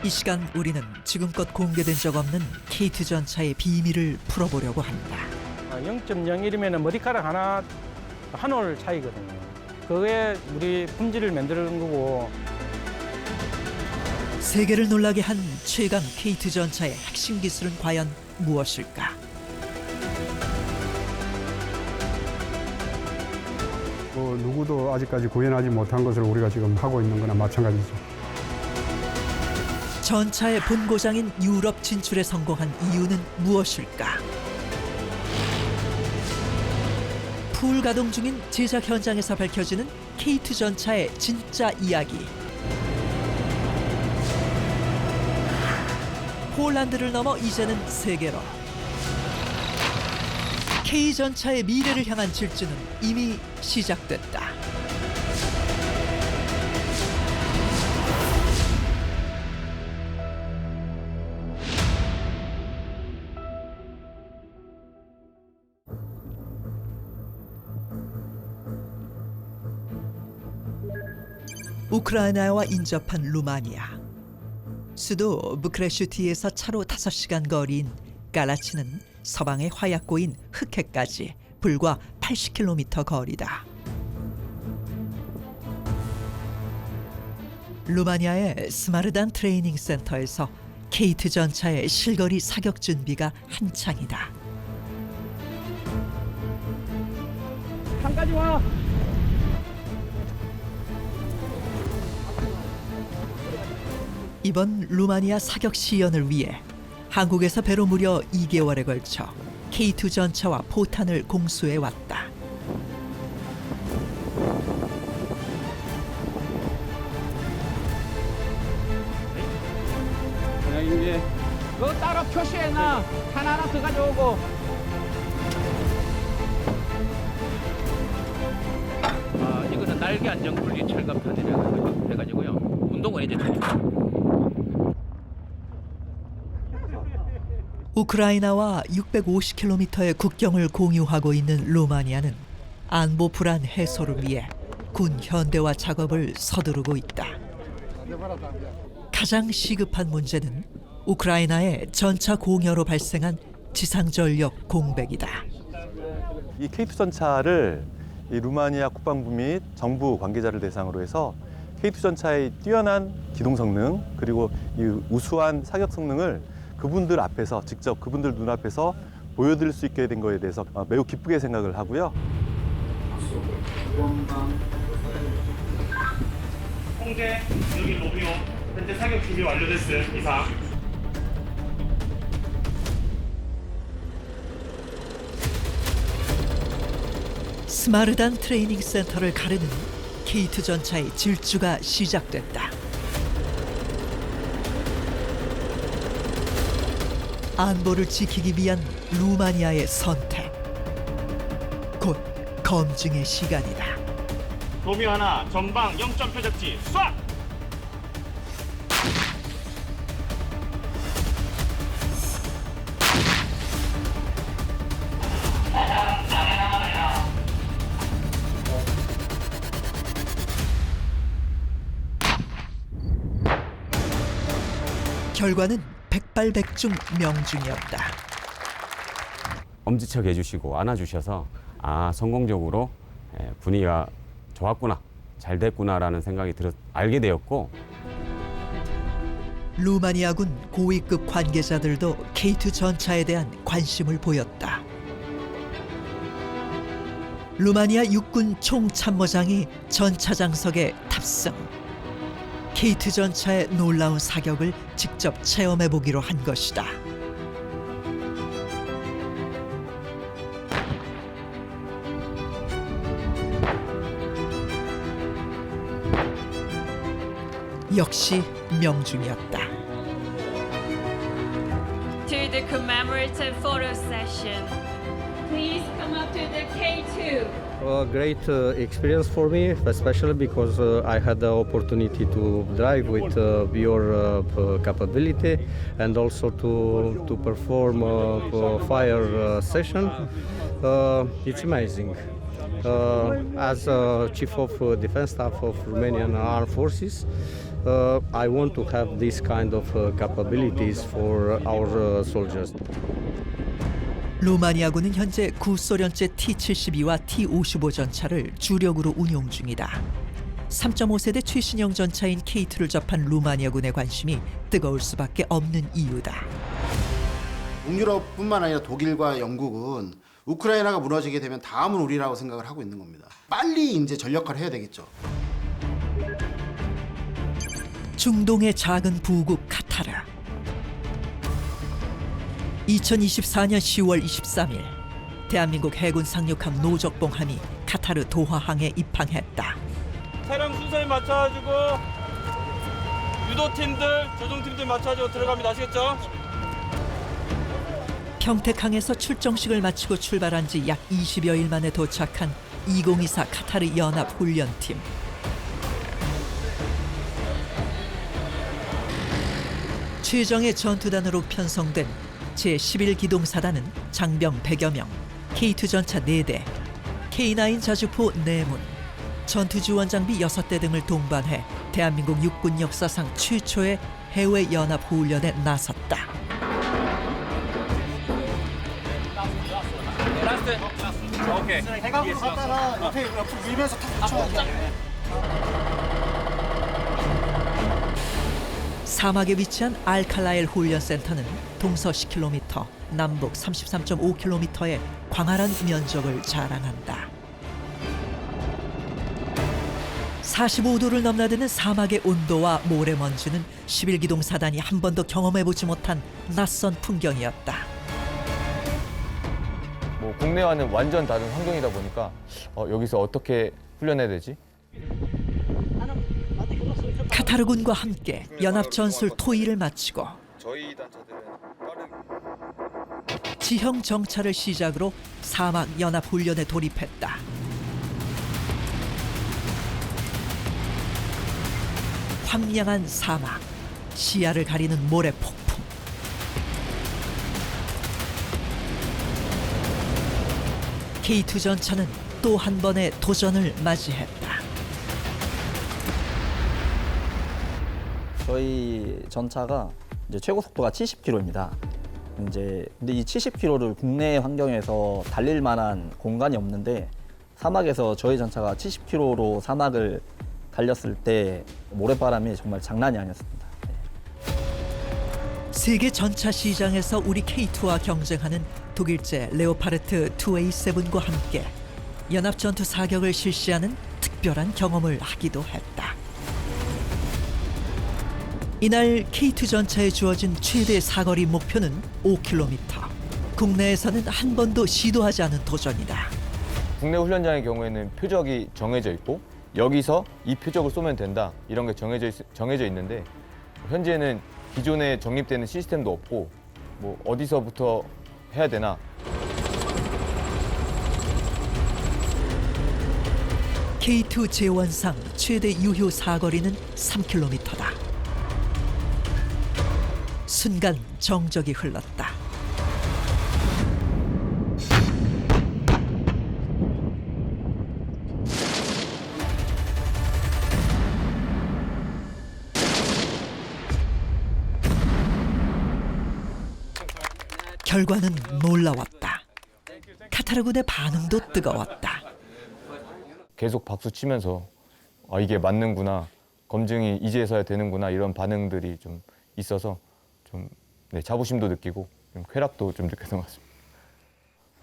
이 시간 우리는 지금껏 공개된 적 없는 K2 전차의 비밀을 풀어보려고 한다. 0.01이면 머리카락 하나 한 올 차이거든요. 그게 우리 품질을 만드는 거고. 세계를 놀라게 한 최강 K2 전차의 핵심 기술은 과연 무엇일까? 누구도 아직까지 구현하지 못한 것을 우리가 지금 하고 있는 거나 마찬가지죠. 전차의 본고장인 유럽 진출에 성공한 이유는 무엇일까? 풀 가동 중인 제작 현장에서 밝혀지는 K2 전차의 진짜 이야기. 폴란드를 넘어 이제는 세계로. K 전차의 미래를 향한 질주는 이미 시작됐다. 우크라이나와 인접한 루마니아. 수도 부크레슈티에서 차로 5시간 거리인 깔라치는 서방의 화약고인 흑해까지 불과 80km 거리다. 루마니아의 스마르단 트레이닝 센터에서 K2 전차의 실거리 사격 준비가 한창이다. 한까지 와. 이번 루마니아 사격 시연을 위해 한국에서 배로 무려 2개월에 걸쳐 K2 전차와 포탄을 공수해 왔다. 이제 그거 따로 표시해놔. 하나하나 더 가져오고. 이거는 날개 안정 분리 철갑탄이라고 해가지고요. 운동은 이제 우크라이나와 650km의 국경을 공유하고 있는 루마니아는 안보 불안 해소를 위해 군 현대화 작업을 서두르고 있다. 가장 시급한 문제는 우크라이나의 전차 공여로 발생한 지상전력 공백이다. 이 K2 전차를 이 루마니아 국방부 및 정부 관계자를 대상으로 해서 K2 전차의 뛰어난 기동 성능 그리고 이 우수한 사격 성능을 그분들 앞에서 직접 그분들 눈앞에서 보여드릴 수 있게 된 거에 대해서 매우 기쁘게 생각을 하고요. 홍제 여기 로비오 현재 사격 준비 완료됐음. 이상. 스마르단 트레이닝 센터를 가르는 K2 전차의 질주가 시작됐다. 안보를 지키기 위한 루마니아의 선택. 곧 검증의 시간이다. 로미오 하나 전방 0점 표적지 쏴! 결과는 백발백중 명중이었다. 엄지척 해주시고 안아주셔서 성공적으로 분위기가 좋았구나, 잘 됐구나라는 생각이 알게 되었고, 루마니아군 고위급 관계자들도 K2 전차에 대한 관심을 보였다. 루마니아 육군 총참모장이 전차장석에 탑승. K2 전차의 놀라운 사격을 직접 체험해보기로 한 것이다. 역시 명중이었다. To the commemorative photo session. Please come up to the K2. A great experience for me, especially because I had the opportunity to drive with your capability and also to perform a fire session. It's amazing. As Chief of Defense Staff of Romanian Armed Forces, I want to have this kind of capabilities for our soldiers. 루마니아군은 현재 구소련제 T-72와 T-55 전차를 주력으로 운용 중이다. 3.5세대 최신형 전차인 K2를 접한 루마니아군의 관심이 뜨거울 수밖에 없는 이유다. 북유럽뿐만 아니라 독일과 영국은 우크라이나가 무너지게 되면 다음은 우리라고 생각을 하고 있는 겁니다. 빨리 이제 전력화를 해야 되겠죠. 중동의 작은 부국 카타르. 2024년 10월 23일 대한민국 해군 상륙함 노적봉함이 카타르 도하항에 입항했다. 차량 순서에 맞춰가지고 유도팀들, 조종팀들 맞춰가지고 들어갑니다. 아시겠죠? 평택항에서 출정식을 마치고 출발한 지 약 20여일 만에 도착한 2024 카타르 연합 훈련팀. 최정예 전투단으로 편성된 제11기동사단은 장병 100여 명, K2 전차 4대, K9 자주포 4문, 전투지원 장비 6대 등을 동반해 대한민국 육군 역사상 최초의 해외 연합 훈련에 나섰다. 오케이. 대각으로 갔다가 옆으로 밀면서 탁 붙여야 돼. 사막에 위치한 알칼라엘 훈련센터는 동서 10km, 남북 33.5km의 광활한 면적을 자랑한다. 45도를 넘나드는 사막의 온도와 모래먼지는 11기동 사단이 한 번도 경험해보지 못한 낯선 풍경이었다. 국내와는 완전 다른 환경이다 보니까 여기서 어떻게 훈련해야 되지? 카타르군과 함께 연합전술 토이를 마치고 저희 단차들은 빠른 지형 정찰을 시작으로 사막 연합 훈련에 돌입했다. 황량한 사막, 시야를 가리는 모래 폭풍. K2 전차는 또 한 번의 도전을 맞이했다. 저희 전차가 이제 최고 속도가 70km입니다. 근데 이 70km를 국내 환경에서 달릴 만한 공간이 없는데 사막에서 저희 전차가 70km로 사막을 달렸을 때 모래바람이 정말 장난이 아니었습니다. 세계 전차 시장에서 우리 K2와 경쟁하는 독일제 레오파르트 2A7과 함께 연합 전투 사격을 실시하는 특별한 경험을 하기도 했다. 이날 K2 전차에 주어진 최대 사거리 목표는 5km. 국내에서는 한 번도 시도하지 않은 도전이다. 국내 훈련장의 경우에는 표적이 정해져 있고 여기서 이 표적을 쏘면 된다 이런 게 정해져 있는데 현재는 기존에 정립되는 시스템도 없고 뭐 어디서부터 해야 되나. K2 제원상 최대 유효 사거리는 3km다. 순간 정적이 흘렀다. 결과는 놀라웠다. 카타르군의 반응도 뜨거웠다. 계속 박수 치면서 이게 맞는구나, 검증이 이제서야 되는구나 이런 반응들이 좀 있어서 좀 자부심도 느끼고 좀 쾌락도 좀 느꼈던 것 같습니다.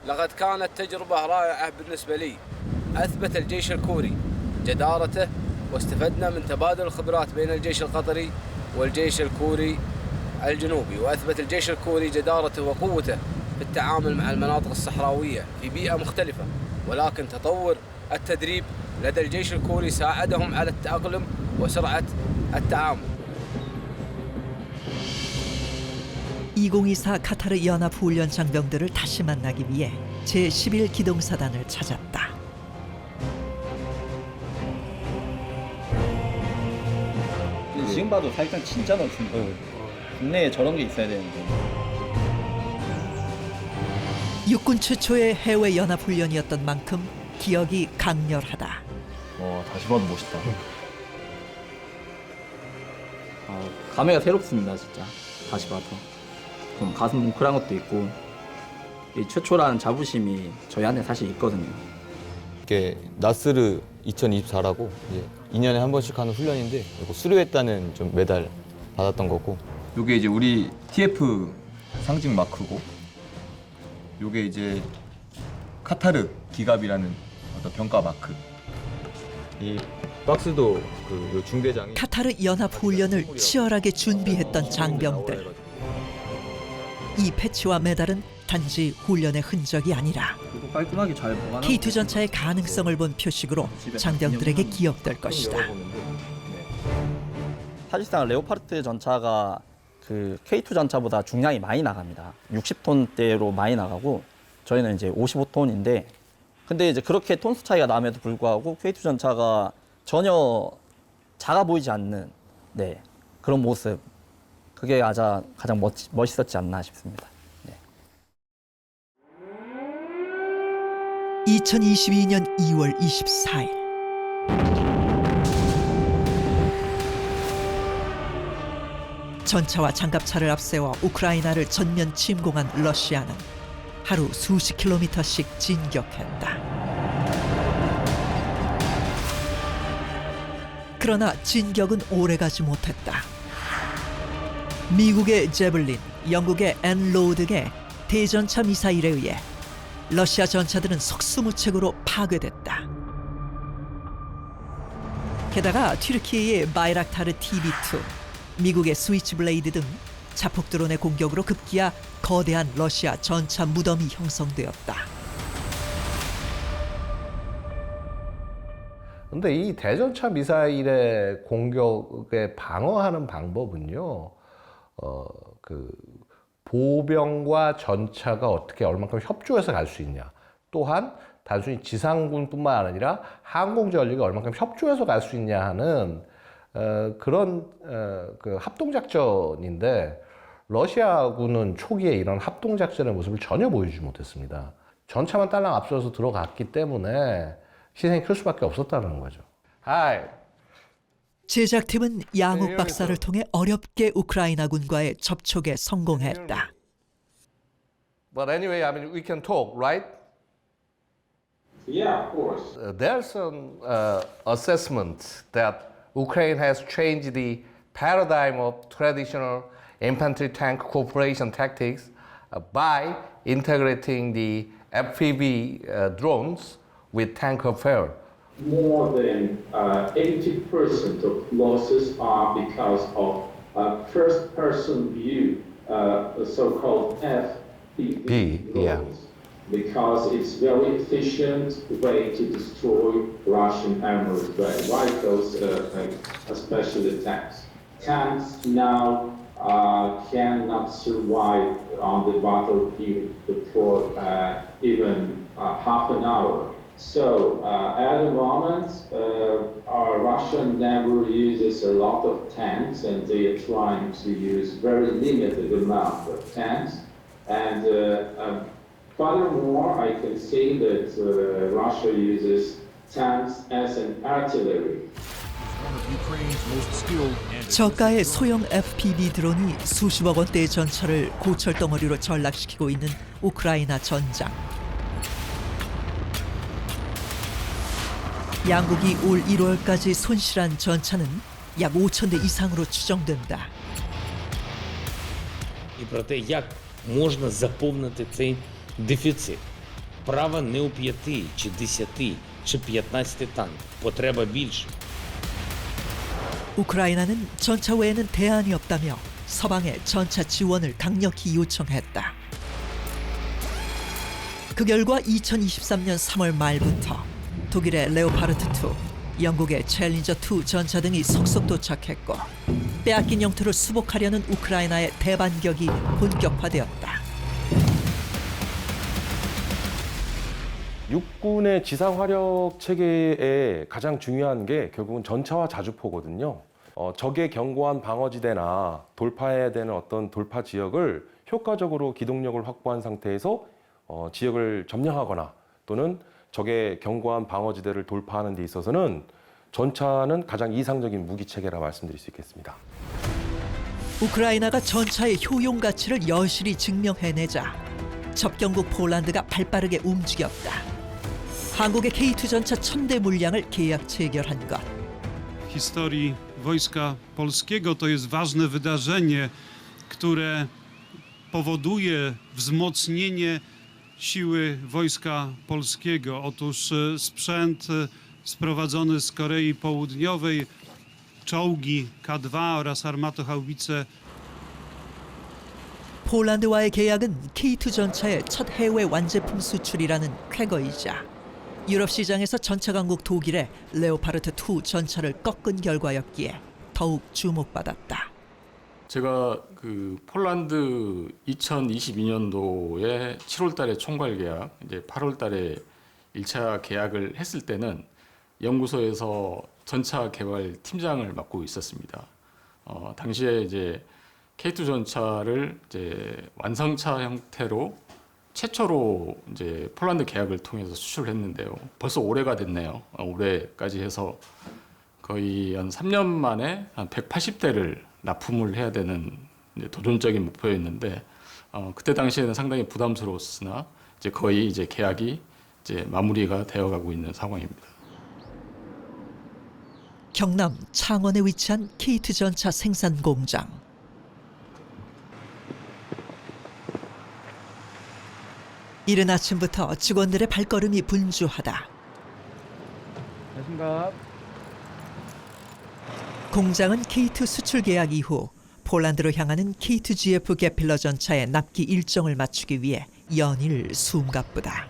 لقد كانت تجربة رائعة بالنسبة لي. أثبت الجيش الكوري جدارته واستفدنا من تبادل الخبرات بين الجيش القطري والجيش الكوري الجنوبي، وأثبت الجيش الكوري جدارته وقوته في التعامل مع المناطق الصحراوية في بيئة مختلفة، ولكن تطور التدريب لدى الجيش الكوري ساعدهم على التأقلم وسرعة التعامل. 2024 카타르 연합 훈련 장병들을 다시 만나기 위해 제11기동사단을 찾았다. 지금 봐도 살짝 진짜 넓습니다. 국내에 저런 게 있어야 되는데. 육군 최초의 해외 연합 훈련이었던 만큼 기억이 강렬하다. 다시 봐도 멋있다. 감회가 새롭습니다, 진짜. 다시 봐도. 좀 가슴 뭉클한 것도 있고, 이 최초라는 자부심이 저희 안에 사실 있거든요. 이게 나스르 2024라고 이제 2년에 한 번씩 하는 훈련인데 이거 수료했다는 좀 메달 받았던 거고. 요게 이제 우리 TF 상징 마크고, 요게 이제 카타르 기갑이라는 어떤 병가 마크. 이 박스도 그 중대장이 카타르 연합 훈련을 치열하게 준비했던 장병들. 이 패치와 메달은 단지 훈련의 흔적이 아니라 깔끔하게 잘 보관하고 K2 전차의 가능성을 본 표식으로 장병들에게 기억될 것이다. 사실상 레오파르트 전차가 그 K2 전차보다 중량이 많이 나갑니다. 60톤대로 많이 나가고 저희는 이제 55톤인데, 근데 이제 그렇게 톤수 차이가 남에도 불구하고 K2 전차가 전혀 작아 보이지 않는 그런 모습, 그게 가장 멋있었지 않나 싶습니다. 2022년 2월 24일 전차와 장갑차를 앞세워 우크라이나를 전면 침공한 러시아는 하루 수십 킬로미터씩 진격했다. 그러나 진격은 오래가지 못했다. 미국의 제블린, 영국의 엔로드의 대전차 미사일에 의해 러시아 전차들은 속수무책으로 파괴됐다. 게다가 튀르키예의 바이락타르 TB2, 미국의 스위치블레이드 등 자폭 드론의 공격으로 급기야 거대한 러시아 전차 무덤이 형성되었다. 근데 이 대전차 미사일의 공격에 방어하는 방법은요, 그 보병과 전차가 어떻게 얼만큼 협조해서 갈 수 있냐, 또한 단순히 지상군뿐만 아니라 항공전력이 얼만큼 협조해서 갈 수 있냐 하는 그런 그 합동작전인데, 러시아군은 초기에 이런 합동작전의 모습을 전혀 보여주지 못했습니다. 전차만 딸랑 앞서서 들어갔기 때문에 희생이 클 수밖에 없었다는 거죠. 제작팀은 양욱 박사를 통해 어렵게 우크라이나군과의 접촉에 성공했다. But anyway, I mean, we can talk, right? Yeah, of course. There's some assessment that Ukraine has changed the paradigm of traditional infantry tank cooperation tactics by integrating the FPV drones with tank warfare. More than 80% of losses are because of first-person view, the so-called FPV drones. Because it's very efficient way to destroy Russian armored vehicles, especially tanks. Tanks now cannot survive on the battlefield for even half an hour. So at the moment, our Russian never uses a lot of tanks, and they are trying to use very limited amount of tanks. And furthermore, I can say that Russia uses tanks as an artillery. 저가의 소형 FPV 드론이 수십억 원대의 전차를 고철덩어리로 전락시키고 있는 우크라이나 전장. 양국이 올 1월까지 손실한 전차는 약 5,000대 이상으로 추정된다. І про те, як можна заповнити цей дефіцит. Права не у 5 чи 10 чи 15 танків. Потреба більше. 우크라이나는 전차 외에는 대안이 없다며 서방에 전차 지원을 강력히 요청했다. 그 결과 2023년 3월 말부터 독일의 레오파르트2, 영국의 챌린저2 전차 등이 속속 도착했고, 빼앗긴 영토를 수복하려는 우크라이나의 대반격이 본격화되었다. 육군의 지상 화력 체계의 가장 중요한 게 결국은 전차와 자주포거든요. 적의 견고한 방어지대나 돌파해야 되는 어떤 돌파 지역을 효과적으로 기동력을 확보한 상태에서 지역을 점령하거나 또는 적의 견고한 방어지대를 돌파하는 데 있어서는 전차는 가장 이상적인 무기 체계라 말씀드릴 수 있겠습니다. 우크라이나가 전차의 효용 가치를 여실히 증명해내자 접경국 폴란드가 발빠르게 움직였다. 한국의 K2 전차 1000대 물량을 계약 체결한 것. W historii Wojska Polskiego to jest ważne wydarzenie, które powoduje wzmocnienie siły Wojska Polskiego. Otóż sprzęt sprowadzony z Korei Południowej, czołgi K2 oraz armatohaubice. 폴란드와의 계약은 K2 전차의 첫 해외 완제품 수출이라는 쾌거이자 유럽 시장에서 전차 강국 독일의 레오파르트 2 전차를 꺾은 결과였기에 더욱 주목받았다. 제가 그 폴란드 2022년도에 7월달에 총괄 계약, 이제 8월달에 1차 계약을 했을 때는 연구소에서 전차 개발 팀장을 맡고 있었습니다. 당시에 이제 K2 전차를 이제 완성차 형태로 최초로 이제 폴란드 계약을 통해서 수출을 했는데요. 벌써 올해가 됐네요. 올해까지 해서 거의 한 3년 만에 한 180대를 납품을 해야 되는 이제 도전적인 목표였는데 그때 당시에는 상당히 부담스러웠으나 이제 거의 이제 계약이 이제 마무리가 되어가고 있는 상황입니다. 경남 창원에 위치한 K2 전차 생산 공장. 이른 아침부터 직원들의 발걸음이 분주하다. 안녕하십니까. 공장은 K2 수출 계약 이후 폴란드로 향하는 K2GF 게필러 전차의 납기 일정을 맞추기 위해 연일 숨가쁘다.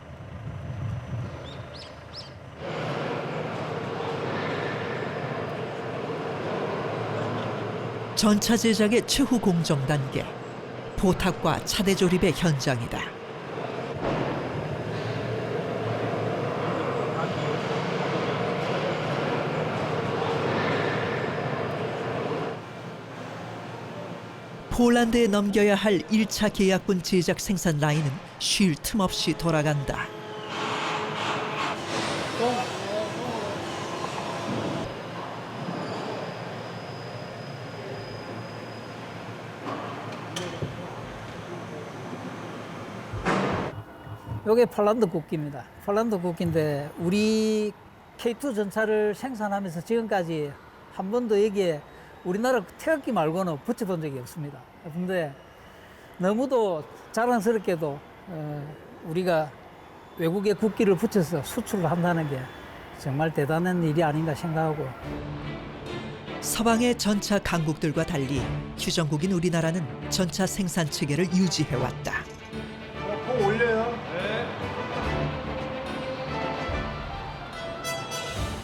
전차 제작의 최후 공정 단계, 포탑과 차대 조립의 현장이다. 폴란드에 넘겨야 할 1차 계약분 제작 생산 라인은 쉴 틈 없이 돌아간다. 이게 폴란드 국기입니다. 폴란드 국기인데 우리 K2 전차를 생산하면서 지금까지 한 번도 여기에 우리나라 태극기 말고는 붙여본 적이 없습니다. 근데 너무도 자랑스럽게도 우리가 외국의 국기를 붙여서 수출을 한다는 게 정말 대단한 일이 아닌가 생각하고. 서방의 전차 강국들과 달리 휴전국인 우리나라는 전차 생산 체계를 유지해왔다. 올려요.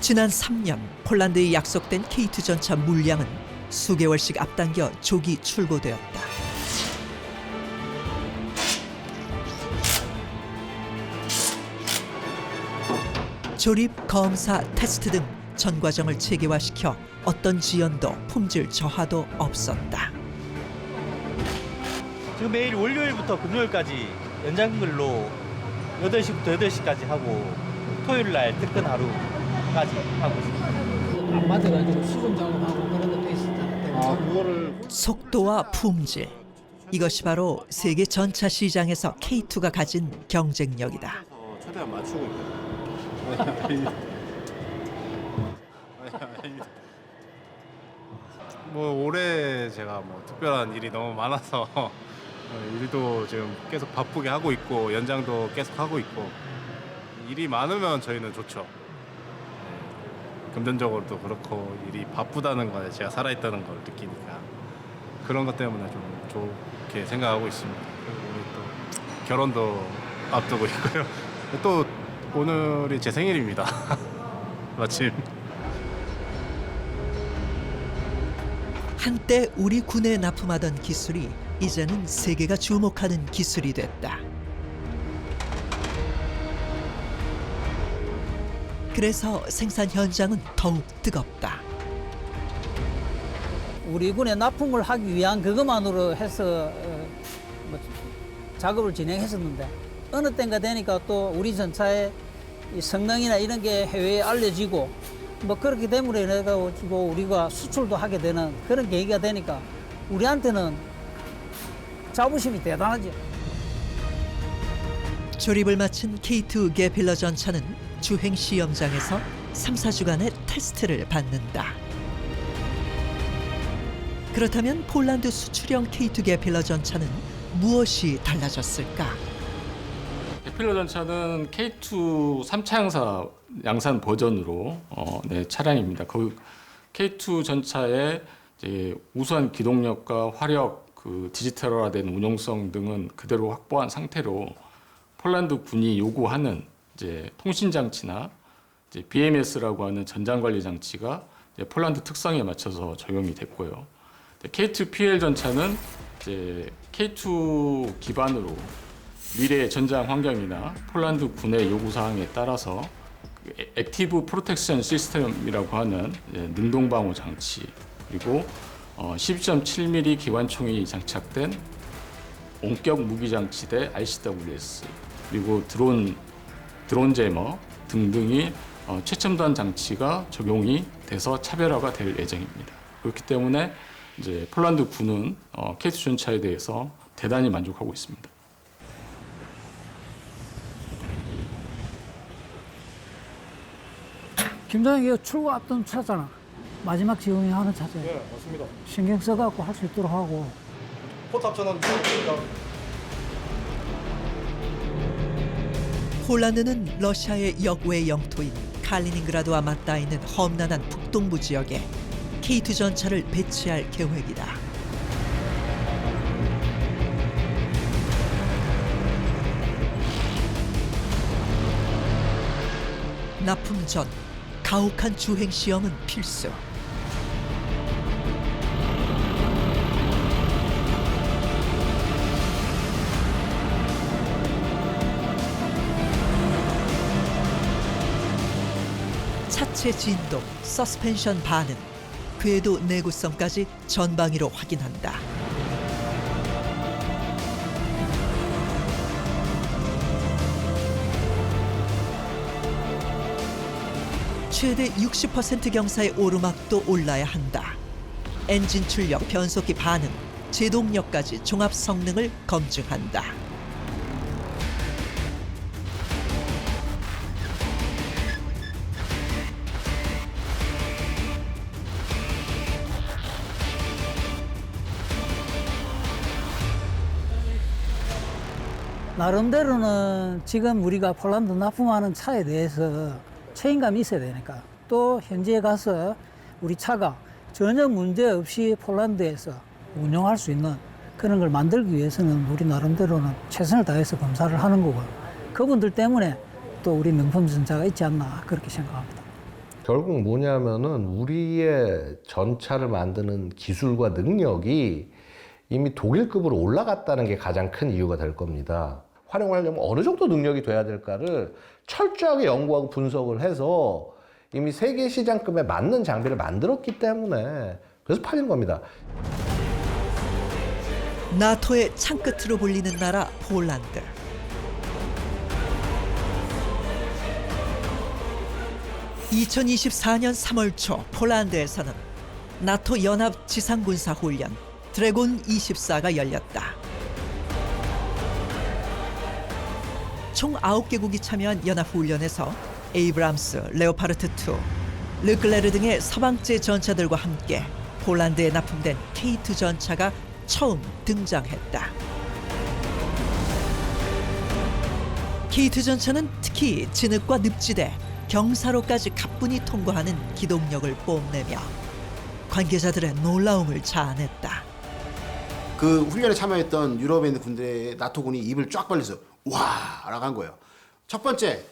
지난 3년 폴란드에 약속된 K2 전차 물량은 수개월씩 앞당겨 조기 출고되었다. 조립, 검사, 테스트 등 전 과정을 체계화시켜 어떤 지연도, 품질 저하도 없었다. 지금 매일 월요일부터 금요일까지 연장근로 8시부터 8시까지 하고 토요일 날 특근 하루까지 하고 있습니다. 안 맞아가지고 수정 작업하고 그런 것도 있었잖아요. 속도와 품질. 이것이 바로 세계 전차 시장에서 K2가 가진 경쟁력이다. 최대한 맞추고 있어요. 뭐 올해 제가 뭐 특별한 일이 너무 많아서 일도 지금 계속 바쁘게 하고 있고 연장도 계속 하고 있고 일이 많으면 저희는 좋죠. 금전적으로도 그렇고 일이 바쁘다는 거에 제가 살아있다는 걸 느끼니까 그런 것 때문에 좀 좋게 생각하고 있습니다. 그리고 우리 또 결혼도 앞두고 있고요. 또 오늘이 제 생일입니다. 마침. 한때 우리 군에 납품하던 기술이 이제는 세계가 주목하는 기술이 됐다. 그래서 생산 현장은 더욱 뜨겁다. 우리 군에 납품을 하기 위한 그것만으로 해서 작업을 진행했었는데 어느 때인가 되니까 또 우리 전차에 이 성능이나 이런 게 해외에 알려지고 뭐 그렇기 때문에 가지고 우리가 수출도 하게 되는 그런 계기가 되니까 우리한테는 자부심이 대단하죠. 조립을 마친 K2 게필러 전차는 주행 시험장에서 3, 4주간의 테스트를 받는다. 그렇다면 폴란드 수출형 K2 게필러 전차는 무엇이 달라졌을까? 게필러 전차는 K2 3차 양산 버전으로 차량입니다. 그 K2 전차의 이제 우수한 기동력과 화력, 그 디지털화된 운용성 등은 그대로 확보한 상태로 폴란드 군이 요구하는 이제 통신 장치나 이제 BMS라고 하는 전장 관리 장치가 이제 폴란드 특성에 맞춰서 적용이 됐고요. K2 PL 전차는 이제 K2 기반으로 미래의 전장 환경이나 폴란드 군의 요구 사항에 따라서 액티브 프로텍션 시스템이라고 하는 능동 방호 장치, 그리고 12.7mm 기관총이 장착된 원격 무기 장치대 RCWS, 그리고 드론 제머 등등이 최첨단 장치가 적용이 돼서 차별화가 될 예정입니다. 그렇기 때문에 이제 폴란드 군은 K2 전차에 대해서 대단히 만족하고 있습니다. 김장이 이거 출고했던 차잖아. 마지막 지원이 하는 차죠. 네, 맞습니다. 신경 써갖고 할 수 있도록 하고. 포탑 전환 중입니다. 폴란드는 러시아의 역외 영토인 칼리닝그라드와 맞닿아 있는 험난한 북동부 지역에 K2 전차를 배치할 계획이다. 납품 전 가혹한 주행 시험은 필수. 차체 진동, 서스펜션 반응, 궤도 내구성까지 전방위로 확인한다. 최대 60% 경사의 오르막도 올라야 한다. 엔진 출력, 변속기 반응, 제동력까지 종합 성능을 검증한다. 나름대로는 지금 우리가 폴란드 납품하는 차에 대해서 책임감이 있어야 되니까, 또 현지에 가서 우리 차가 전혀 문제 없이 폴란드에서 운영할 수 있는 그런 걸 만들기 위해서는 우리 나름대로는 최선을 다해서 검사를 하는 거고, 그분들 때문에 또 우리 명품 전차가 있지 않나 그렇게 생각합니다. 결국 뭐냐면은 우리의 전차를 만드는 기술과 능력이 이미 독일급으로 올라갔다는 게 가장 큰 이유가 될 겁니다. 활용하려면 어느 정도 능력이 돼야 될까를 철저하게 연구하고 분석을 해서 이미 세계 시장급에 맞는 장비를 만들었기 때문에 그래서 팔린 겁니다. 나토의 창끝으로 불리는 나라 폴란드. (2024년 3월) 초 폴란드에서는 나토 연합 지상군사 훈련 드래곤 24가 열렸다. 총 9개국이 참여한 연합훈련에서 에이브람스, 레오파르트2, 르클레르 등의 서방제 전차들과 함께 폴란드에 납품된 K2 전차가 처음 등장했다. K2 전차는 특히 진흙과 늪지대, 경사로까지 가뿐히 통과하는 기동력을 뽐내며 관계자들의 놀라움을 자아냈다. 그 훈련에 참여했던 유럽에 있는 군대 나토군이 입을 쫙 벌려서 와! 라고 한 거예요. 첫 번째,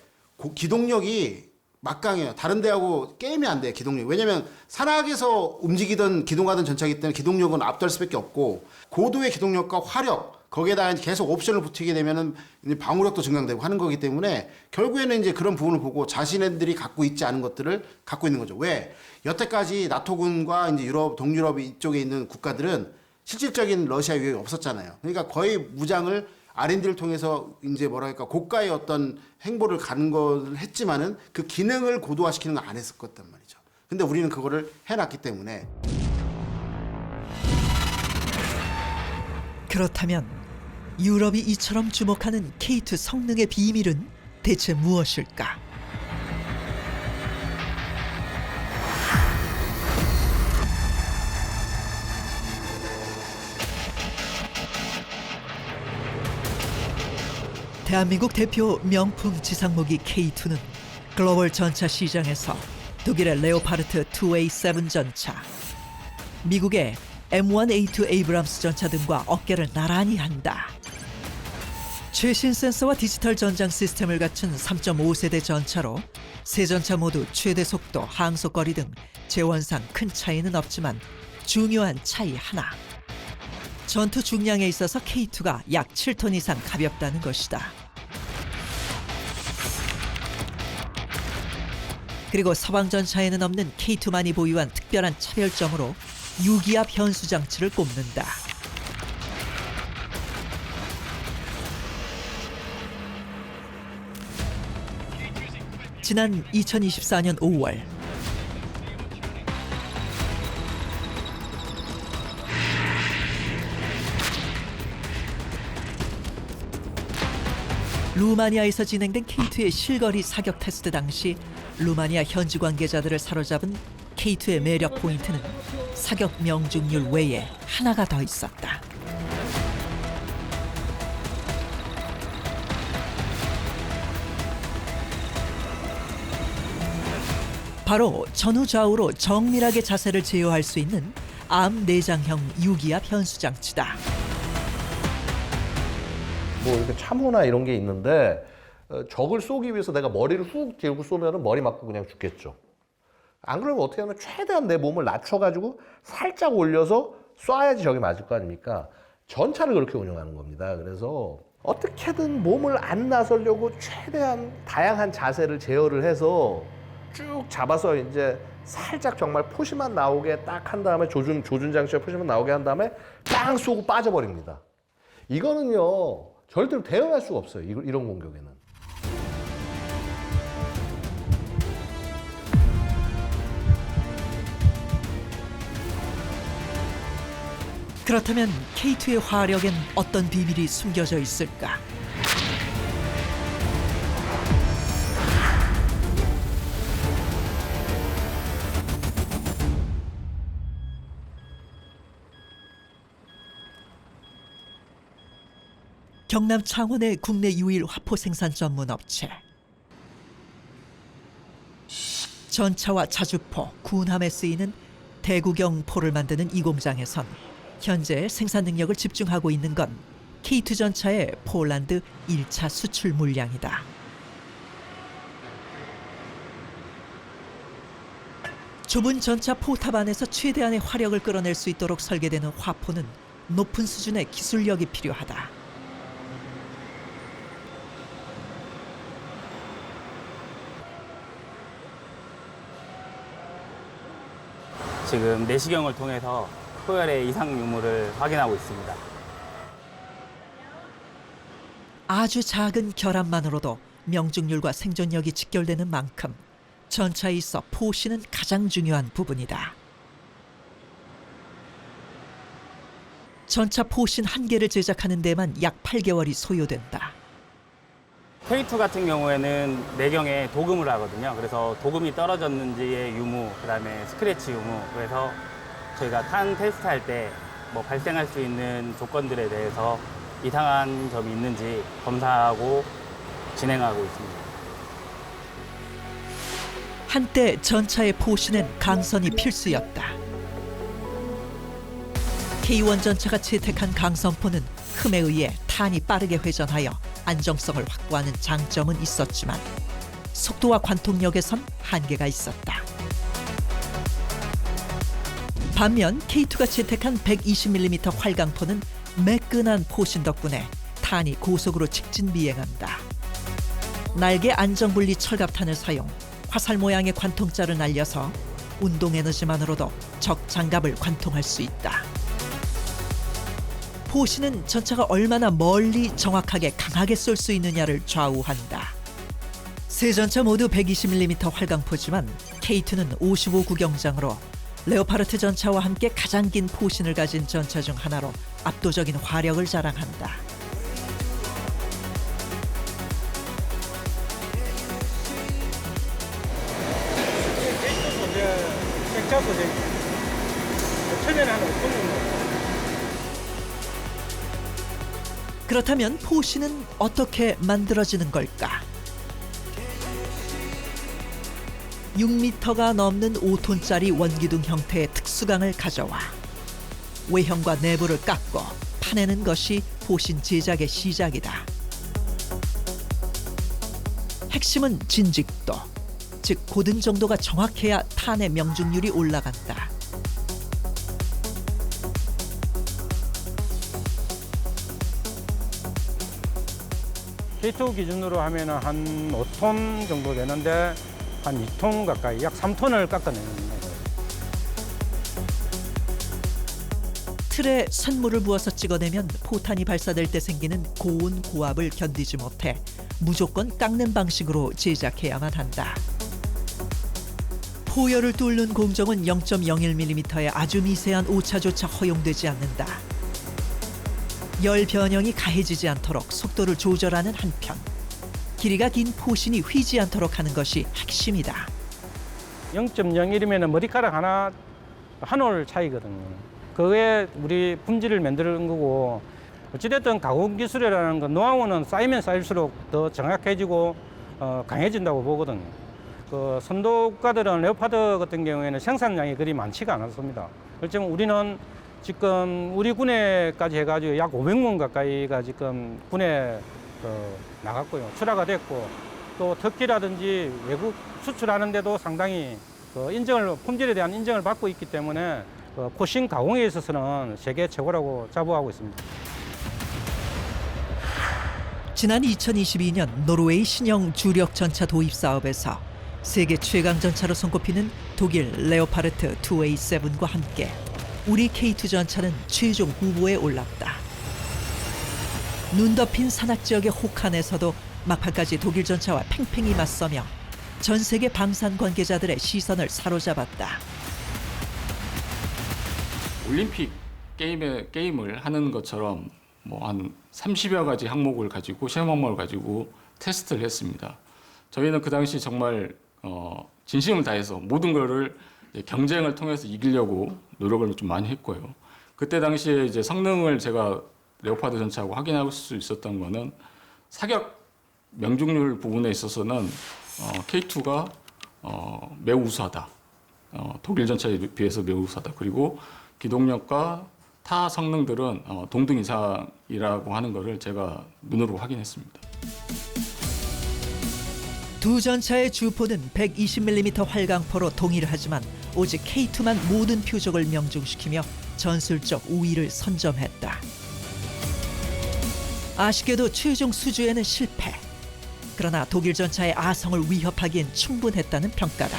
기동력이 막강해요. 다른 데하고 게임이 안 돼, 기동력이. 왜냐면 산악에서 움직이던 기동하던 전차이기 때문에 기동력은 압도할 수밖에 없고, 고도의 기동력과 화력, 거기에다가 계속 옵션을 붙이게 되면은 방어력도 증강되고 하는 거기 때문에 결국에는 이제 그런 부분을 보고 자신들이 갖고 있지 않은 것들을 갖고 있는 거죠. 왜? 여태까지 나토군과 이제 유럽, 동유럽 이쪽에 있는 국가들은 실질적인 러시아 위협이 없었잖아요. 그러니까 거의 무장을 R&D를 통해서 이제 뭐랄까 고가의 어떤 행보를 가는 걸 했지만은 그 기능을 고도화시키는 걸 안 했을 거단 말이죠. 근데 우리는 그거를 해놨기 때문에. 그렇다면 유럽이 이처럼 주목하는 K2 성능의 비밀은 대체 무엇일까? 대한민국 대표 명품 지상무기 K2는 글로벌 전차 시장에서 독일의 레오파르트 2A7 전차, 미국의 M1A2 에이브람스 전차 등과 어깨를 나란히 한다. 최신 센서와 디지털 전장 시스템을 갖춘 3.5세대 전차로 세 전차 모두 최대 속도, 항속거리 등 재원상 큰 차이는 없지만 중요한 차이 하나. 전투 중량에 있어서 K2가 약 7톤 이상 가볍다는 것이다. 그리고 서방 전차에는 없는 K2만이 보유한 특별한 차별점으로 유기압 현수 장치를 꼽는다. 지난 2024년 5월 루마니아에서 진행된 K2의 실거리 사격 테스트 당시 루마니아 현지 관계자들을 사로잡은 K2의 매력 포인트는 사격 명중률 외에 하나가 더 있었다. 바로 전후 좌우로 정밀하게 자세를 제어할 수 있는 암 내장형 유기압 현수 장치다. 뭐 이렇게 참호나 이런 게 있는데 적을 쏘기 위해서 내가 머리를 훅 들고 쏘면은 머리 맞고 그냥 죽겠죠. 안 그러면 어떻게 하면 최대한 내 몸을 낮춰가지고 살짝 올려서 쏴야지 적이 맞을 거 아닙니까? 전차를 그렇게 운영하는 겁니다. 그래서 어떻게든 몸을 안 나서려고 최대한 다양한 자세를 제어를 해서 쭉 잡아서 이제 살짝 정말 포시만 나오게 딱 한 다음에 조준 장치가 포시만 나오게 한 다음에 빵 쏘고 빠져버립니다. 이거는요 절대로 대응할 수가 없어요. 이런 공격에는. 그렇다면 K2의 화력엔 어떤 비밀이 숨겨져 있을까? 경남 창원의 국내 유일 화포 생산 전문 업체. 전차와 자주포, 군함에 쓰이는 대구경 포를 만드는 이 공장에선 현재 생산 능력을 집중하고 있는 건 K2 전차의 폴란드 1차 수출 물량이다. 좁은 전차 포탑 안에서 최대한의 화력을 끌어낼 수 있도록 설계되는 화포는 높은 수준의 기술력이 필요하다. 지금 내시경을 통해서 포열의 이상 유무를 확인하고 있습니다. 아주 작은 결함만으로도 명중률과 생존력이 직결되는 만큼 전차에 있어 포신은 가장 중요한 부분이다. 전차 포신 한 개를 제작하는 데만 약 8개월이 소요된다. K2 같은 경우에는 내경에 도금을 하거든요. 그래서 도금이 떨어졌는지의 유무, 그다음에 스크래치 유무, 그래서 저희가 탄 테스트할 때 뭐 발생할 수 있는 조건들에 대해서 이상한 점이 있는지 검사하고 진행하고 있습니다. 한때 전차의 포신엔 강선이 필수였다. K1 전차가 채택한 강선포는 흠에 의해 탄이 빠르게 회전하여 안정성을 확보하는 장점은 있었지만 속도와 관통력에선 한계가 있었다. 반면 K2가 채택한 120mm 활강포는 매끈한 포신 덕분에 탄이 고속으로 직진 비행한다. 날개 안정분리 철갑탄을 사용, 화살 모양의 관통자를 날려서 운동 에너지만으로도 적 장갑을 관통할 수 있다. 포시는 전차가 얼마나 멀리 정확하게 강하게 쏠 수 있느냐를 좌우한다. 세 전차 모두 120mm 활강포지만 K2는 55구경장으로 레오파르트 전차와 함께 가장 긴 포신을 가진 전차 중 하나로 압도적인 화력을 자랑한다. 그렇다면 포신은 어떻게 만들어지는 걸까? 6m가 넘는 5톤짜리 원기둥 형태의 특수강을 가져와 외형과 내부를 깎고 파내는 것이 포신 제작의 시작이다. 핵심은 진직도, 즉 고든 정도가 정확해야 탄의 명중률이 올라간다. K2 기준으로 하면 한 5톤 정도 되는데 한 2톤 가까이, 약 3톤을 깎아내는 거예요. 틀에 선물을 부어서 찍어내면 포탄이 발사될 때 생기는 고온 고압을 견디지 못해 무조건 깎는 방식으로 제작해야만 한다. 포열을 뚫는 공정은 0.01mm의 아주 미세한 오차조차 허용되지 않는다. 열 변형이 가해지지 않도록 속도를 조절하는 한편 길이가 긴 포신이 휘지 않도록 하는 것이 핵심이다. 0.01이면 머리카락 하나 한 올 차이거든요. 그게 우리 품질을 만드는 거고, 어찌됐든 가공 기술이라는 건 노하우는 쌓이면 쌓일수록 더 정확해지고 강해진다고 보거든요. 그 선도 국가들은 레오파드 같은 경우에는 생산량이 그리 많지가 않았습니다. 그렇지만 우리는 지금 우리 군에까지 해가지고 약 500문 가까이가 지금 군에 나갔고요. 출하가 됐고, 또 터키라든지 외국 수출하는데도 상당히 품질에 대한 인정을 받고 있기 때문에 포신 가공에 있어서는 세계 최고라고 자부하고 있습니다. 지난 2022년 노르웨이 신형 주력 전차 도입 사업에서 세계 최강 전차로 손꼽히는 독일 레오파르트 2A7과 함께 우리 K2 전차는 최종 후보에 올랐다. 눈 덮인 산악 지역의 혹한에서도 막판까지 독일 전차와 팽팽히 맞서며 전 세계 방산 관계자들의 시선을 사로잡았다. 올림픽 게임을 하는 것처럼 뭐 한 30여 가지 항목을 가지고 시험 항목을 가지고 테스트를 했습니다. 저희는 그 당시 정말 진심을 다해서 모든 거를 경쟁을 통해서 이기려고 노력을 좀 많이 했고요. 그때 당시에 이제 성능을 제가 레오파드 전차하고 확인할 수 있었던 거는 사격 명중률 부분에 있어서는 K2가 매우 우수하다. 독일 전차에 비해서 매우 우수하다. 그리고 기동력과 타 성능들은 동등 이상이라고 하는 것을 제가 눈으로 확인했습니다. 두 전차의 주포는 120mm 활강포로 동일하지만 오직 K2만 모든 표적을 명중시키며 전술적 우위를 선점했다. 아쉽게도 최종 수주에는 실패. 그러나 독일 전차의 아성을 위협하기엔 충분했다는 평가다.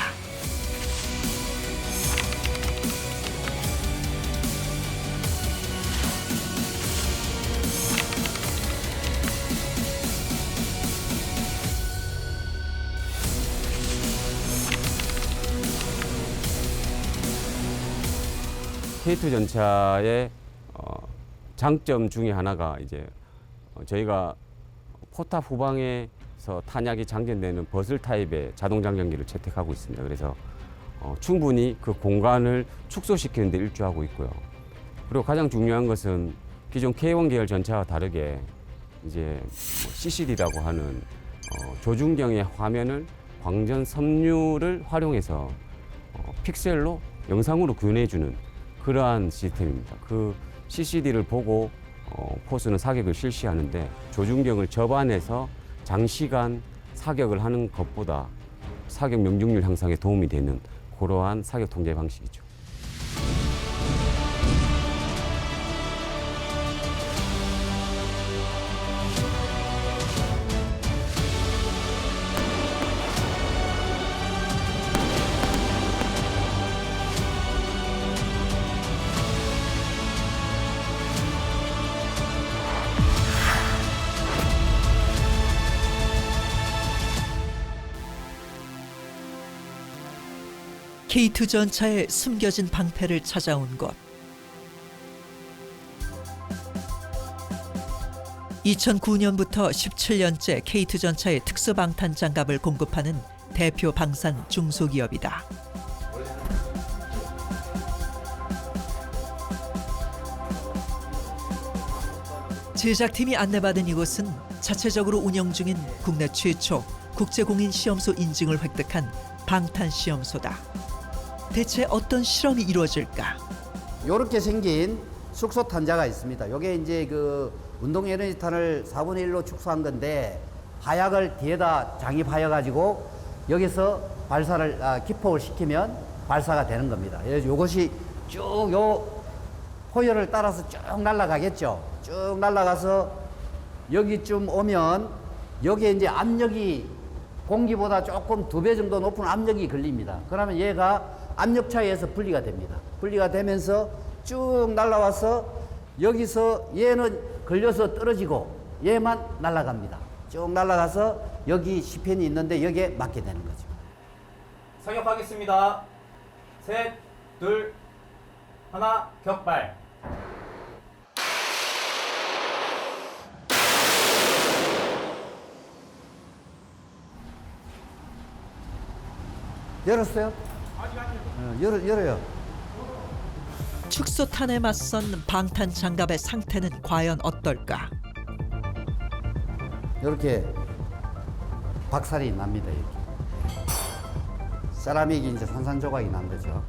K2 전차의 장점 중에 하나가 이제 저희가 포탑 후방에서 탄약이 장전되는 버슬 타입의 자동 장전기를 채택하고 있습니다. 그래서 충분히 그 공간을 축소시키는 데 일조하고 있고요. 그리고 가장 중요한 것은 기존 K1 계열 전차와 다르게 이제 CCD라고 하는 조준경의 화면을 광전 섬유를 활용해서 픽셀로 영상으로 구현해주는 그러한 시스템입니다. 그 CCD를 보고 포수는 사격을 실시하는데 조준경을 접안해서 장시간 사격을 하는 것보다 사격 명중률 향상에 도움이 되는 그러한 사격 통제 방식이죠. K2 전차의 숨겨진 방패를 찾아온 곳. 2009년부터 17년째 K2 전차의 특수 방탄 장갑을 공급하는 대표 방산 중소기업이다. 제작팀이 안내받은 이곳은 자체적으로 운영 중인 국내 최초 국제공인 시험소 인증을 획득한 방탄시험소다. 대체 어떤 실험이 이루어질까? 이렇게 생긴 숙소 탄자가 있습니다. 이게 이제 그 운동 에너지탄을 4분의 1로 축소한 건데 하약을 뒤에다 장입하여 가지고 여기서 발사를 기폭을 시키면 발사가 되는 겁니다. 그래서 이것이 쭉 요 호열을 따라서 쭉 날아가겠죠. 쭉 날아가서 여기쯤 오면 여기에 이제 압력이 공기보다 조금 2배 정도 높은 압력이 걸립니다. 그러면 얘가 압력차에 의해서 분리가 됩니다. 분리가 되면서 쭉 날아와서 여기서 얘는 걸려서 떨어지고 얘만 날아갑니다. 쭉 날아가서 여기 시펜이 있는데 여기에 맞게 되는 거죠. 상륙하겠습니다. 셋, 둘, 하나, 격발. 열었어요? 아직 아니요. 열어요. 축소탄에 맞선 방탄 장갑의 상태는 과연 어떨까? 이렇게 박살이 납니다. 이렇게. 세라믹이 이제 산산조각이 난 거죠.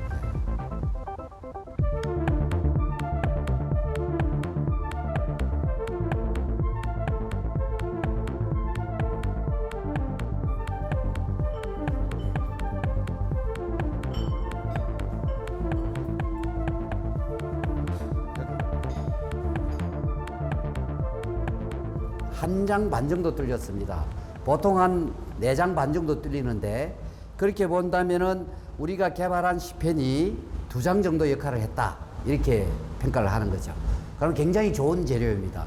한 장 반 정도 뚫렸습니다. 보통 한 4장 반 정도 뚫리는데 그렇게 본다면은 우리가 개발한 시펜이 2장 정도 역할을 했다. 이렇게 평가를 하는 거죠. 그럼 굉장히 좋은 재료입니다.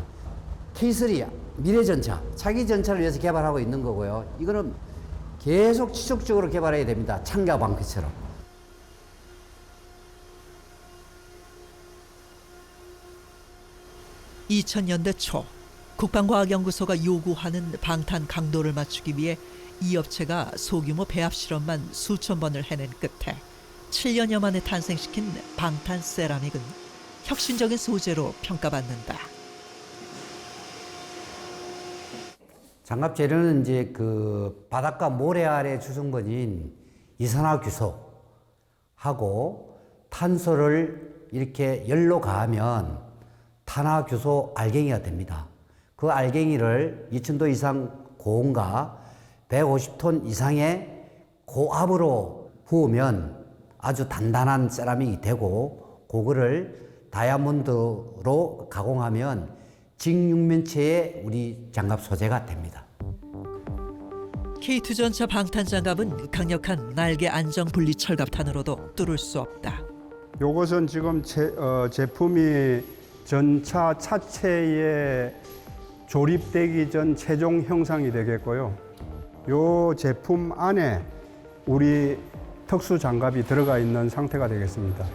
K3 미래전차, 차기 전차를 위해서 개발하고 있는 거고요. 이거는 계속 지속적으로 개발해야 됩니다. 창가 방패처럼. (2000년대) 초 국방과학연구소가 요구하는 방탄 강도를 맞추기 위해 이 업체가 소규모 배합 실험만 수천 번을 해낸 끝에 7년여 만에 탄생시킨 방탄 세라믹은 혁신적인 소재로 평가받는다. 장갑 재료는 이제 그 바닷가 모래 아래 주성분인 이산화규소하고 탄소를 이렇게 열로 가하면 탄화규소 알갱이가 됩니다. 그 알갱이를 2000도 이상 고온과 150톤 이상의 고압으로 부으면 아주 단단한 세라믹이 되고 그거를 다이아몬드로 가공하면 직육면체의 우리 장갑 소재가 됩니다. K2 전차 방탄 장갑은 강력한 날개 안정 분리 철갑탄으로도 뚫을 수 없다. 요것은 지금 제품이 전차 차체에 조립되기 전 최종 형상이 되겠고요. 요 제품 안에 우리 특수 장갑이 들어가 있는 상태가 되겠습니다.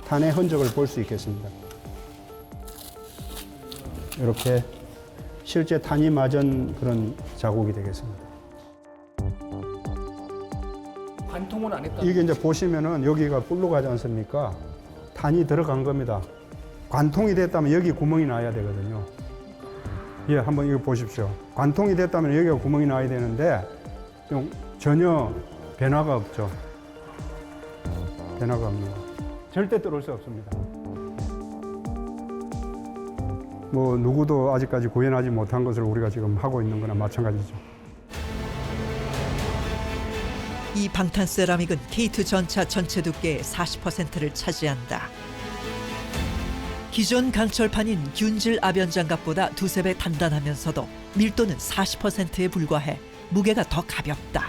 탄의 흔적을 볼 수 있겠습니다. 이렇게 실제 탄이 맞은 그런 자국이 되겠습니다. 관통은 안 했다. 이게 이제 보시면은 여기가 뿔로 가지 않습니까? 탄이 들어간 겁니다. 관통이 됐다면 여기 구멍이 나야 되거든요. 예, 한번 이거 보십시오. 관통이 됐다면 여기가 구멍이 나야 되는데 전혀 변화가 없죠. 변화가 없는 거. 절대 뚫을 수 없습니다. 뭐 누구도 아직까지 구현하지 못한 것을 우리가 지금 하고 있는 거나 마찬가지죠. 이 방탄 세라믹은 K2 전차 전체 두께의 40%를 차지한다. 기존 강철판인 균질 아변 장갑보다 2~3배 단단하면서도 밀도는 40%에 불과해 무게가 더 가볍다.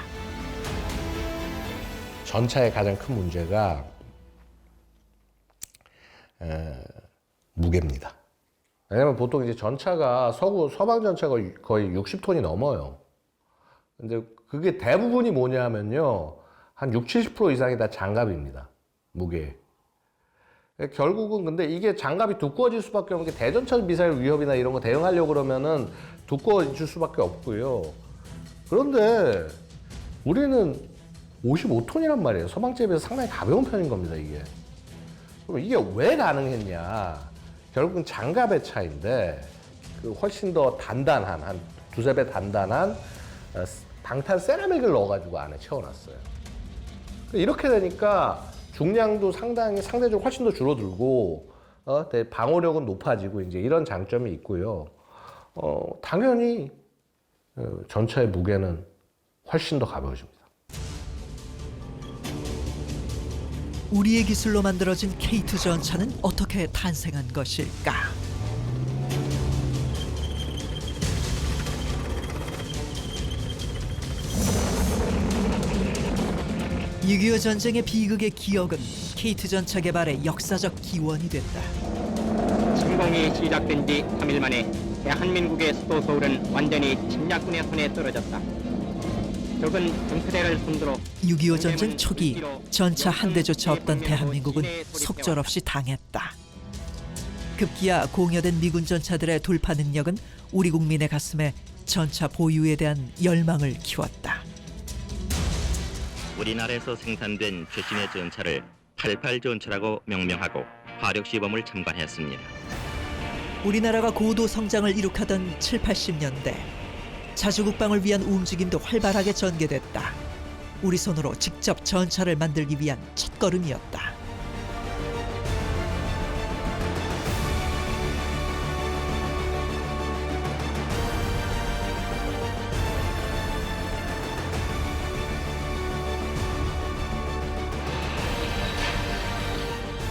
전차의 가장 큰 문제가 무게입니다. 왜냐면 보통 이제 전차가 서방 전차가 거의 60톤이 넘어요. 근데 그게 대부분이 뭐냐면요. 한 60-70% 이상이 다 장갑입니다. 무게. 결국은 근데 이게 장갑이 두꺼워질 수밖에 없는 게 대전차 미사일 위협이나 이런 거 대응하려고 그러면은 두꺼워질 수밖에 없고요. 그런데 우리는 55톤이란 말이에요. 서방제에 비해서 상당히 가벼운 편인 겁니다, 이게. 그럼 이게 왜 가능했냐? 결국은 장갑의 차이인데 그 훨씬 더 단단한, 한 두세 배 단단한 방탄 세라믹을 넣어가지고 안에 채워놨어요. 이렇게 되니까 중량도 상대적으로 훨씬 더 줄어들고 방어력은 높아지고 이제 이런 장점이 있고요. 당연히 전차의 무게는 훨씬 더 가벼워집니다. 우리의 기술로 만들어진 K2 전차는 어떻게 탄생한 것일까? 6.25 전쟁의 비극의 기억은 K2 전차 개발의 역사적 기원이 됐다. 침공이 시작된 지 3일 만에 대한민국의 수도 서울은 완전히 침략군의 손에 떨어졌다. 적은 전투대를 손들어 6.25 전쟁 초기 전차 한 대조차 없던 대한민국은 속절없이 당했다. 급기야 공여된 미군 전차들의 돌파 능력은 우리 국민의 가슴에 전차 보유에 대한 열망을 키웠다. 우리나라에서 생산된 최신의 전차를 88 전차라고 명명하고 화력 시범을 참관했습니다. 우리나라가 고도 성장을 이룩하던 7, 80년대 자주국방을 위한 움직임도 활발하게 전개됐다. 우리 손으로 직접 전차를 만들기 위한 첫걸음이었다.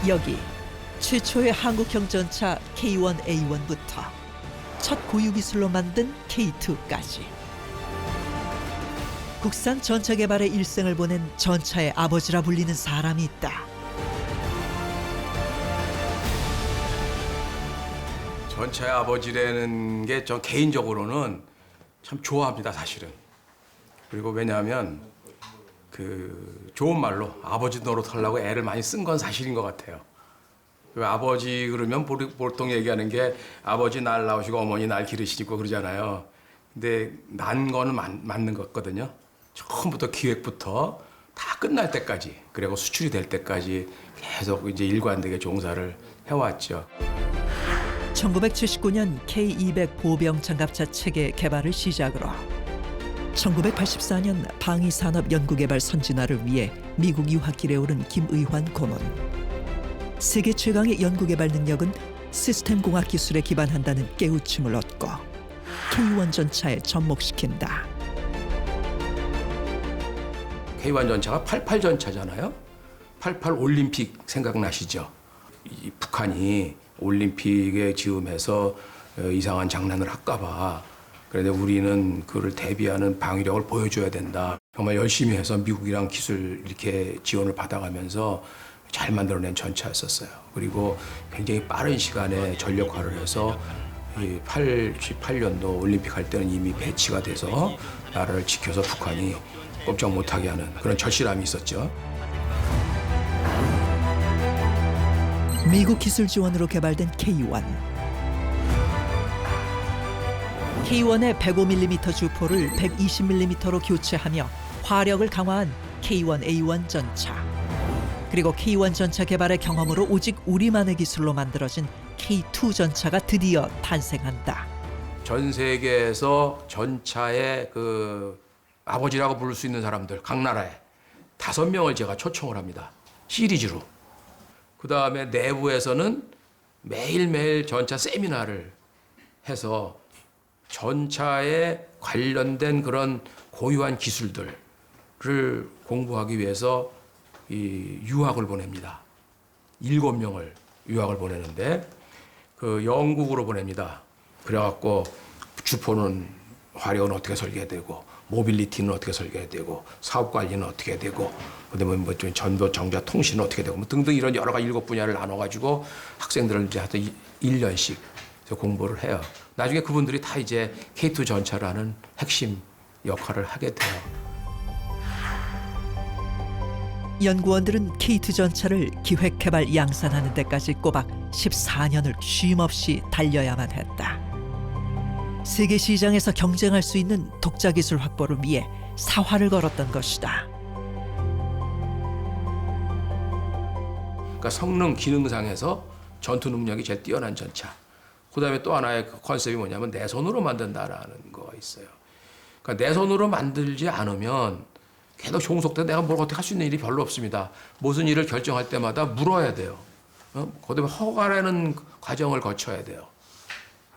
여기 최초의 한국형 전차 K1A1부터 첫 고유 기술로 만든 K2까지 국산 전차 개발에 일생을 보낸 전차의 아버지라 불리는 사람이 있다. 전차의 아버지라는 게 전 개인적으로는 참 좋아합니다, 사실은. 그리고 왜냐하면 그 좋은 말로 아버지 노릇하려고 애를 많이 쓴 건 사실인 것 같아요. 아버지 그러면 보통 얘기하는 게 아버지 날 낳으시고 어머니 날 기르시고 그러잖아요. 근데 난 거는 맞는 것 같거든요. 처음부터 기획부터 다 끝날 때까지, 그리고 수출이 될 때까지 계속 이제 일관되게 종사를 해왔죠. 1979년 K200 보병 장갑차 체계 개발을 시작으로 1984년 방위산업 연구개발 선진화를 위해 미국 유학길에 오른 김의환 고문. 세계 최강의 연구개발 능력은 시스템 공학 기술에 기반한다는 깨우침을 얻고 K1 전차에 접목시킨다. K1 전차가 88 전차잖아요. 88 올림픽 생각나시죠? 이 북한이 올림픽에 지음해서 이상한 장난을 할까 봐. 그런데 우리는 그를 대비하는 방위력을 보여줘야 된다. 정말 열심히 해서 미국이랑 기술 이렇게 지원을 받아가면서 잘 만들어낸 전차였었어요. 그리고 굉장히 빠른 시간에 전력화를 해서 88년도 올림픽 할 때는 이미 배치가 돼서 나라를 지켜서 북한이 꼼짝 못하게 하는 그런 절실함이 있었죠. 미국 기술 지원으로 개발된 K1. K1의 105mm 주포를 120mm로 교체하며 화력을 강화한 K1A1 전차. 그리고 K1 전차 개발의 경험으로 오직 우리만의 기술로 만들어진 K2 전차가 드디어 탄생한다. 전 세계에서 전차의 그 아버지라고 부를 수 있는 사람들, 각 나라에 5명을 제가 초청을 합니다. 시리즈로. 그 다음에 내부에서는 매일매일 전차 세미나를 해서 전차에 관련된 그런 고유한 기술들을 공부하기 위해서 이 유학을 보냅니다. 7명을 유학을 보내는데 그 영국으로 보냅니다. 그래갖고 주포는 화력은 어떻게 설계되고 모빌리티는 어떻게 설계되고 사업 관리는 어떻게 되고 그다음에 뭐 전도 정자 통신은 어떻게 되고 뭐 등등 이런 여러 가지 7분야를 나눠가지고 학생들을 이제 하여튼 1년씩 공부를 해요. 나중에 그분들이 다 이제 K2 전차라는 핵심 역할을 하게 돼요. 연구원들은 K2 전차를 기획, 개발, 양산하는 데까지 꼬박 14년을 쉼없이 달려야만 했다. 세계 시장에서 경쟁할 수 있는 독자 기술 확보를 위해 사활을 걸었던 것이다. 그러니까 성능 기능상에서 전투 능력이 제일 뛰어난 전차. 그다음에 또 하나의 그 컨셉이 뭐냐면 내 손으로 만든다라는 거가 있어요. 그러니까 내 손으로 만들지 않으면 계속 종속돼 내가 뭘 어떻게 할 수 있는 일이 별로 없습니다. 무슨 일을 결정할 때마다 물어야 돼요. 그다음에 허가라는 과정을 거쳐야 돼요.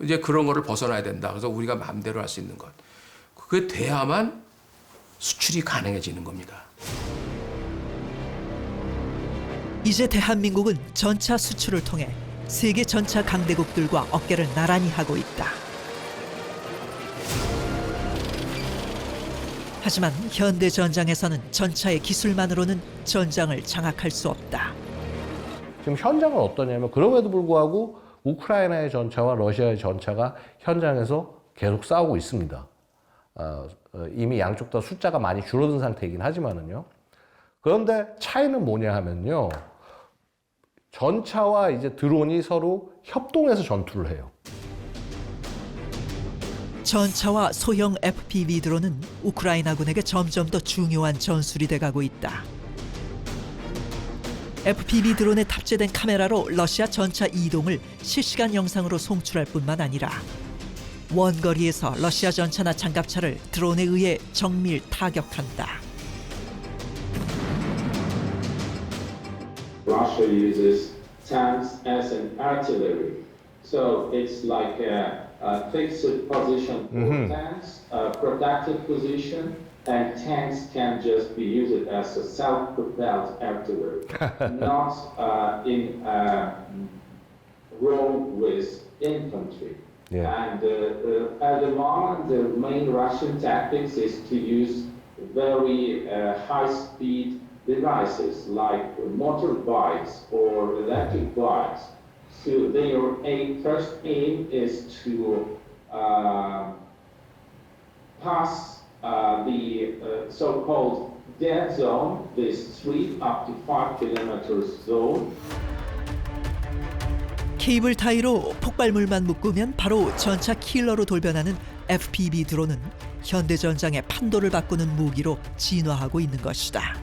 이제 그런 거를 벗어나야 된다. 그래서 우리가 마음대로 할 수 있는 것. 그게 돼야만 수출이 가능해지는 겁니다. 이제 대한민국은 전차 수출을 통해 세계 전차 강대국들과 어깨를 나란히 하고 있다. 하지만 현대 전장에서는 전차의 기술만으로는 전장을 장악할 수 없다. 지금 현장은 어떠냐면 그럼에도 불구하고 우크라이나의 전차와 러시아의 전차가 현장에서 계속 싸우고 있습니다. 이미 양쪽 다 숫자가 많이 줄어든 상태이긴 하지만은요. 그런데 차이는 뭐냐 하면요. 전차와 이제 드론이 서로 협동해서 전투를 해요. 전차와 소형 FPV 드론은 우크라이나군에게 점점 더 중요한 전술이 돼가고 있다. FPV 드론에 탑재된 카메라로 러시아 전차 이동을 실시간 영상으로 송출할 뿐만 아니라 원거리에서 러시아 전차나 장갑차를 드론에 의해 정밀 타격한다. Russia uses tanks as an artillery, so it's like a fixed position for tanks, a protected position, and tanks can just be used as a self-propelled artillery, not in a role with infantry. And at the moment, the main Russian tactics is to use very high-speed devices like motorbikes or electric bikes. So their first aim is to pass the so-called dead zone, this 3 up to 5 kilometers zone. 케이블 타이로 폭발물만 묶으면 바로 전차 킬러로 돌변하는 FPV 드론은 현대 전장의 판도를 바꾸는 무기로 진화하고 있는 것이다.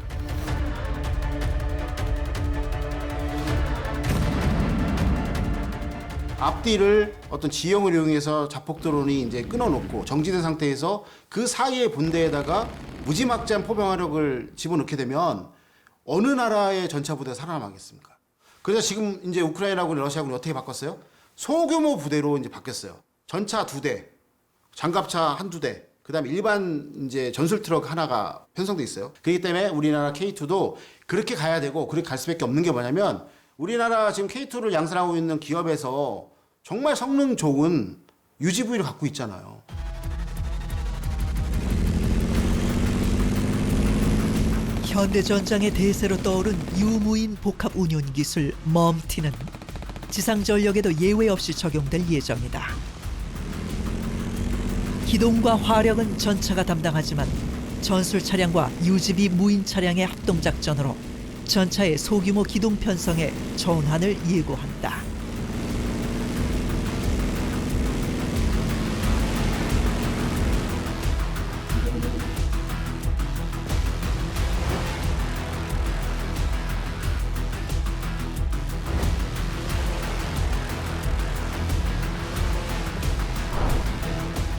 앞뒤를 어떤 지형을 이용해서 자폭 드론이 이제 끊어놓고 정지된 상태에서 그 사이의 분대에다가 무지막지한 포병화력을 집어넣게 되면 어느 나라의 전차 부대가 살아남겠습니까? 그래서 지금 이제 우크라이나군, 러시아군이 어떻게 바꿨어요? 소규모 부대로 이제 바뀌었어요. 전차 2대, 장갑차 1~2대, 그다음에 일반 이제 전술 트럭 하나가 편성돼 있어요. 그렇기 때문에 우리나라 K2도 그렇게 가야 되고 그렇게 갈 수밖에 없는 게 뭐냐면 우리나라 지금 K2를 양산하고 있는 기업에서 정말 성능 좋은 UGV를 갖고 있잖아요. 현대 전장의 대세로 떠오른 유무인 복합 운용 기술 멈티는 지상 전력에도 예외 없이 적용될 예정이다. 기동과 화력은 전차가 담당하지만 전술 차량과 UGV 무인 차량의 합동 작전으로 전차의 소규모 기동 편성에 전환을 예고한다.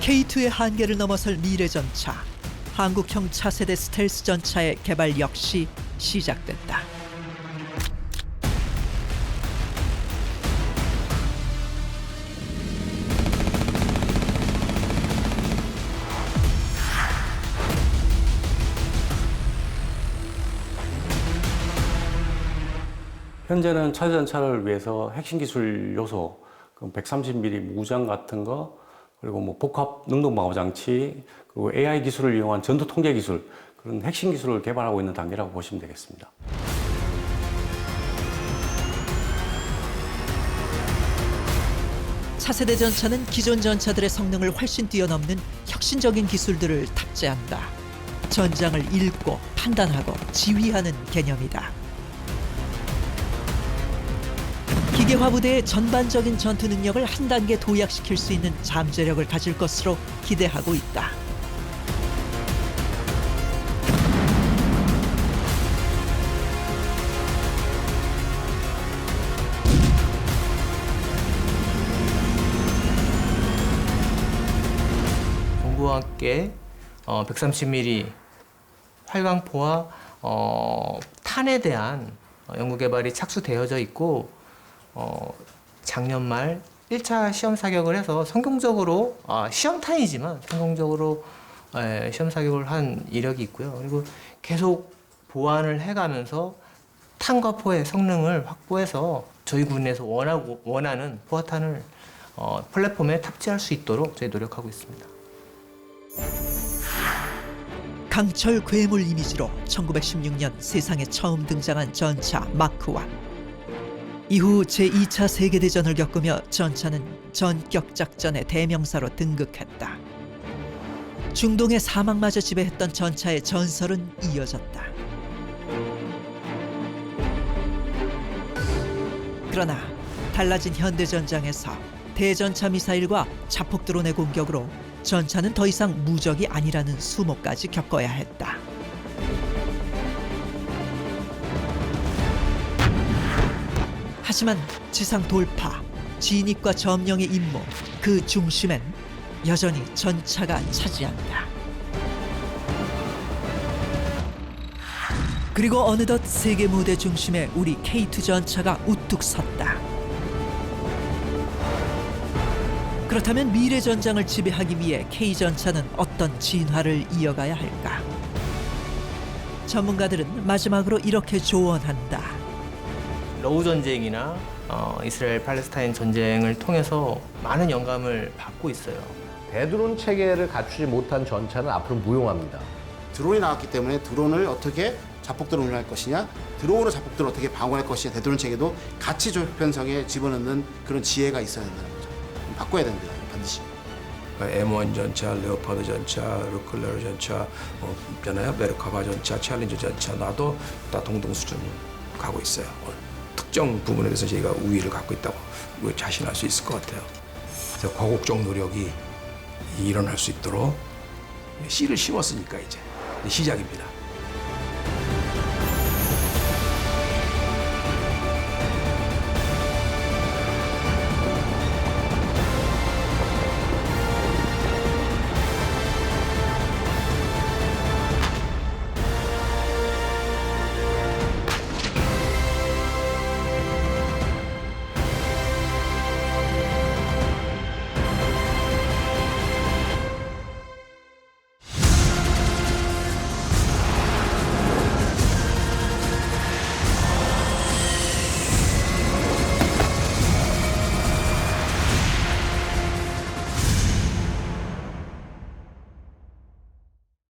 K2의 한계를 넘어설 미래 전차, 한국형 차세대 스텔스 전차의 개발 역시 시작됐다. 현재는 차세대 전차를 위해서 핵심 기술 요소, 130mm 무장 같은 거, 그리고 뭐 복합 능동 방어 장치, 그리고 AI 기술을 이용한 전투 통제 기술, 그런 핵심 기술을 개발하고 있는 단계라고 보시면 되겠습니다. 차세대 전차는 기존 전차들의 성능을 훨씬 뛰어넘는 혁신적인 기술들을 탑재한다. 전장을 읽고 판단하고 지휘하는 개념이다. 기계화 부대의 전반적인 전투 능력을 한 단계 도약시킬 수 있는 잠재력을 가질 것으로 기대하고 있다. 공구와 함께 130mm 활강포와 탄에 대한 연구 개발이 착수되어져 있고 작년 말 1차 시험 사격을 해서 성공적으로 시험탄이지만 성공적으로 시험 사격을 한 이력이 있고요. 그리고 계속 보완을 해가면서 탄과 포의 성능을 확보해서 저희 군에서 원하는 포화탄을 플랫폼에 탑재할 수 있도록 저희 노력하고 있습니다. 강철 괴물 이미지로 1916년 세상에 처음 등장한 전차 마크 1. 이후 제2차 세계대전을 겪으며 전차는 전격 작전의 대명사로 등극했다. 중동의 사막마저 지배했던 전차의 전설은 이어졌다. 그러나 달라진 현대전장에서 대전차 미사일과 자폭 드론의 공격으로 전차는 더 이상 무적이 아니라는 수모까지 겪어야 했다. 하지만 지상 돌파, 진입과 점령의 임무, 그 중심엔 여전히 전차가 차지한다. 그리고 어느덧 세계 무대 중심에 우리 K2 전차가 우뚝 섰다. 그렇다면 미래 전장을 지배하기 위해 K전차는 어떤 진화를 이어가야 할까? 전문가들은 마지막으로 이렇게 조언한다. 러우 전쟁이나 이스라엘 팔레스타인 전쟁을 통해서 많은 영감을 받고 있어요. 대드론 체계를 갖추지 못한 전차는 앞으로 무용합니다. 드론이 나왔기 때문에 드론을 어떻게 자폭 드론을 운영할 것이냐, 드론으로 자폭 드론을 어떻게 방어할 것이냐, 대드론 체계도 같이 조편성에 집어넣는 그런 지혜가 있어야 된다는 거죠. 바꿔야 됩니다, 반드시. M1 전차, 레오파드 전차, 르클레르 전차, 있잖아요. 메르카바 전차, 챌린저 전차 나도 다 동등 수준으로 가고 있어요. 특정 부분에 대해서 저희가 우위를 갖고 있다고 자신할 수 있을 것 같아요. 그래서 과국적 노력이 일어날 수 있도록 씨를 심었으니까 이제 시작입니다.